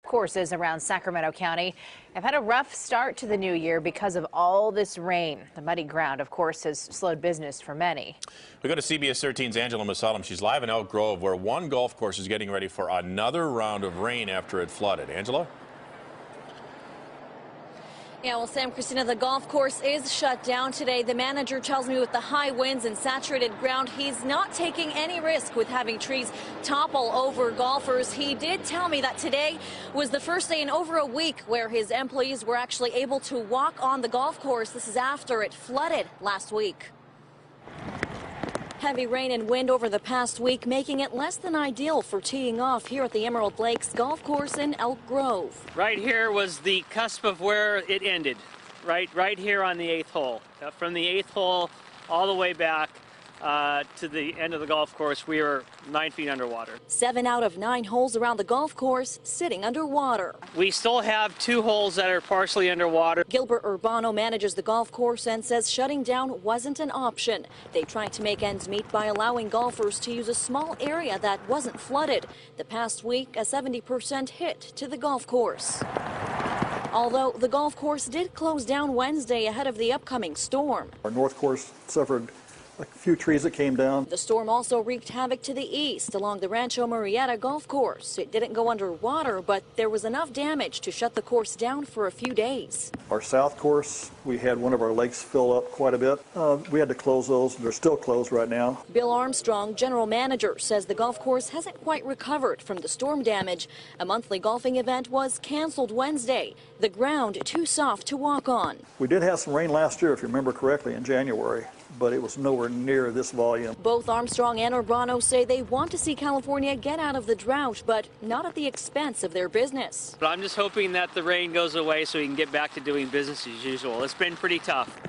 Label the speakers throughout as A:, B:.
A: Courses around Sacramento County have had a rough start to the new year because of all this rain. The muddy ground, of course, has slowed business for many.
B: We go to CBS 13's Angela Musalem. She's live in Elk Grove, where one golf course is getting ready for another round of rain after it flooded. Angela?
C: Yeah, well, Sam, Christina, the golf course is shut down today. The manager tells me with the high winds and saturated ground, he's not taking any risk with having trees topple over golfers. He did tell me that today was the first day in over a week where his employees were actually able to walk on the golf course. This is after it flooded last week. Heavy rain and wind over the past week, making it less than ideal for teeing off here at the Emerald Lakes Golf Course in Elk Grove.
D: Right here was the cusp of where it ended, right here on the 8th hole. From the 8th hole all the way back to the end of the golf course, we were 9 feet underwater.
C: 7 out of 9 holes around the golf course sitting underwater.
D: We still have 2 holes that are partially underwater.
C: Gilbert Urbano manages the golf course and says shutting down wasn't an option. They tried to make ends meet by allowing golfers to use a small area that wasn't flooded. The past week, a 70% hit to the golf course. Although the golf course did close down Wednesday ahead of the upcoming storm.
E: Our north course suffered a few trees that came down.
C: The storm also wreaked havoc to the east along the Rancho Murrieta golf course. It didn't go underwater, but there was enough damage to shut the course down for a few days.
E: Our south course, we had one of our lakes fill up quite a bit. We had to close those. They're still closed right now.
C: Bill Armstrong, general manager, says the golf course hasn't quite recovered from the storm damage. A monthly golfing event was canceled Wednesday. The ground too soft to walk on.
E: We did have some rain last year, if you remember correctly, in January, but it was nowhere near this volume.
C: Both Armstrong and Urbano say they want to see California get out of the drought, but not at the expense of their business.
D: But I'm just hoping that the rain goes away so we can get back to doing business as usual. It's been pretty tough.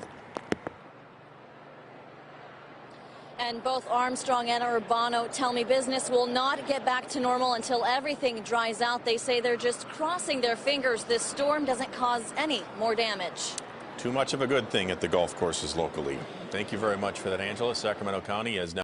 C: And both Armstrong and Urbano tell me business will not get back to normal until everything dries out. They say they're just crossing their fingers this storm doesn't cause any more damage.
B: Too much of a good thing at the golf courses locally. Thank you very much for that, Angela. Sacramento County has now